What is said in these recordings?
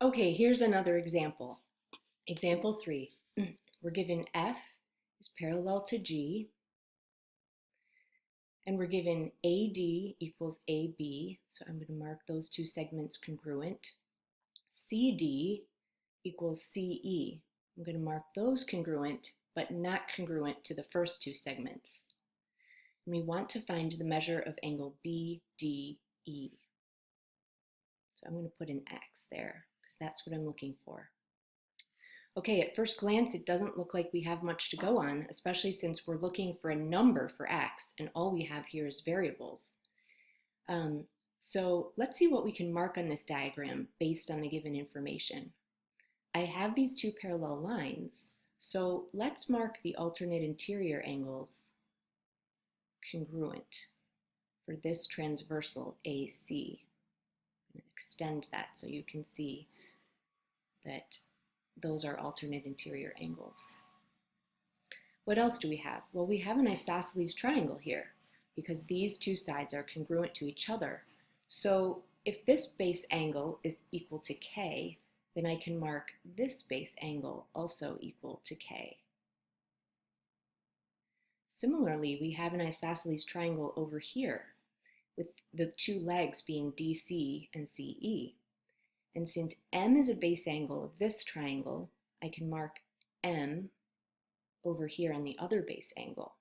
Okay, here's another example. Example 3. We're given F is parallel to G, and we're given AD equals AB, so I'm going to mark those two segments congruent. CD equals CE. I'm going to mark those congruent, but not congruent to the first two segments. And we want to find the measure of angle BDE. So I'm going to put an X there because that's what I'm looking for. Okay, at first glance, it doesn't look like we have much to go on, especially since we're looking for a number for X, and all we have here is variables. So let's see what we can mark on this diagram based on the given information. I have these two parallel lines, so let's mark the alternate interior angles congruent for this transversal AC. I'm going to extend that so you can see that those are alternate interior angles. What else do we have? Well, we have an isosceles triangle here because these two sides are congruent to each other. So if this base angle is equal to K, then I can mark this base angle also equal to K. Similarly, we have an isosceles triangle over here with the two legs being DC and CE. And since M is a base angle of this triangle, I can mark M over here on the other base angle.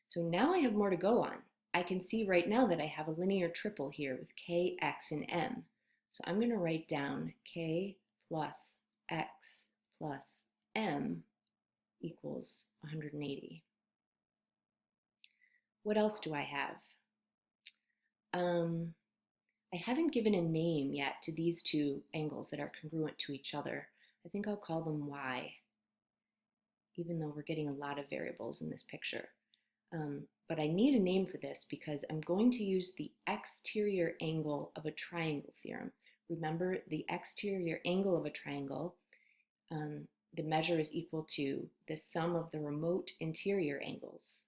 So now I have more to go on. I can see right now that I have a linear triple here with K, X, and M. So I'm going to write down K plus X plus M equals 180. What else do I have? I haven't given a name yet to these two angles that are congruent to each other. I think I'll call them Y, even though we're getting a lot of variables in this picture. But I need a name for this because I'm going to use the exterior angle of a triangle theorem. Remember, the exterior angle of a triangle, the measure is equal to the sum of the remote interior angles.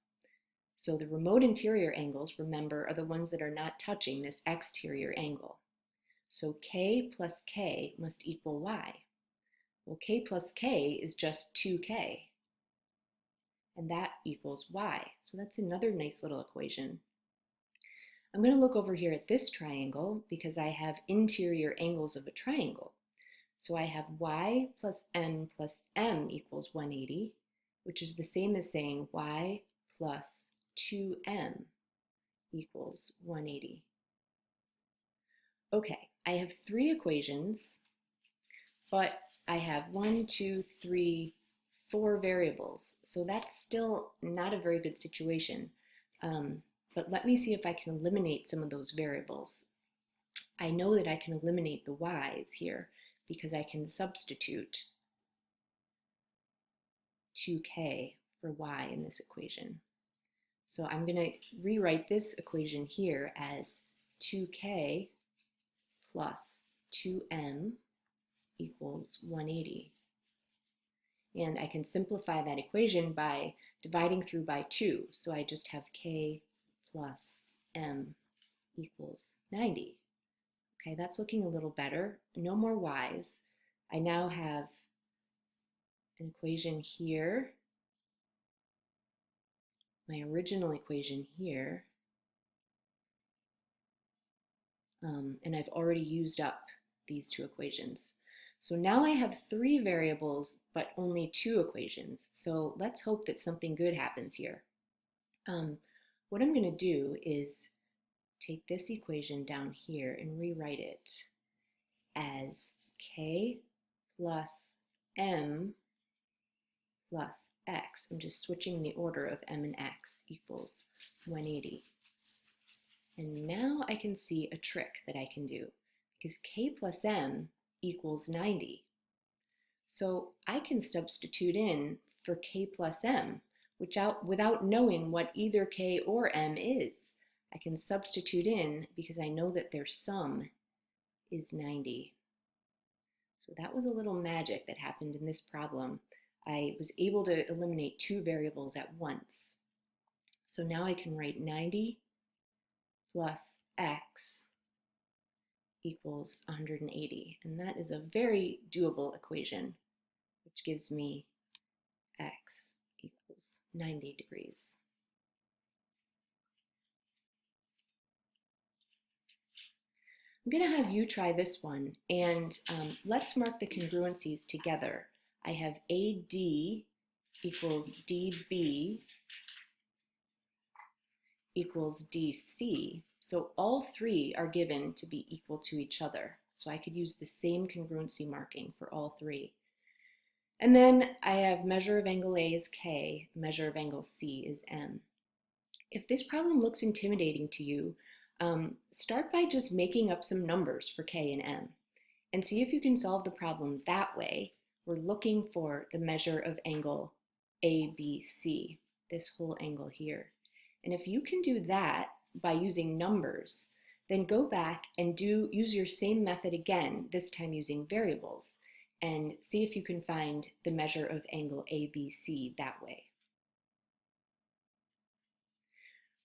So the remote interior angles, remember, are the ones that are not touching this exterior angle. So K plus K must equal Y. Well, K plus K is just 2K. And that equals Y. So that's another nice little equation. I'm going to look over here at this triangle because I have interior angles of a triangle. So I have Y plus M equals 180, which is the same as saying Y plus 2M equals 180. Okay, I have three equations, but I have 1, 2, 3, 4 variables. So that's still not a very good situation. But let me see if I can eliminate some of those variables. I know that I can eliminate the y's here because I can substitute 2k for y in this equation. So I'm going to rewrite this equation here as 2k plus 2m equals 180. And I can simplify that equation by dividing through by 2. So I just have k plus m equals 90. Okay, that's looking a little better. No more y's. I now have an equation here, my original equation here, and I've already used up these two equations. So now I have 3 variables, but only 2 equations. So let's hope that something good happens here. What I'm going to do is take this equation down here and rewrite it as k plus m plus x. I'm just switching the order of m and x equals 180. And now I can see a trick that I can do because k plus m equals 90. So I can substitute in for k plus m without knowing what either k or m is. I can substitute in because I know that their sum is 90. So that was a little magic that happened in this problem. I was able to eliminate 2 variables at once. So now I can write 90 plus x equals 180. And that is a very doable equation, which gives me x equals 90 degrees. I'm going to have you try this one, and let's mark the congruencies together. I have AD equals DB equals DC. So all three are given to be equal to each other. So I could use the same congruency marking for all three. And then I have measure of angle A is K, measure of angle C is M. If this problem looks intimidating to you, start by just making up some numbers for K and M and see if you can solve the problem that way. We're looking for the measure of angle ABC, this whole angle here. And if you can do that by using numbers, then go back and use your same method again, this time using variables, and see if you can find the measure of angle ABC that way.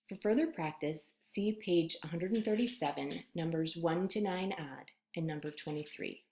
For further practice, see page 137, numbers 1 to 9 odd, and number 23.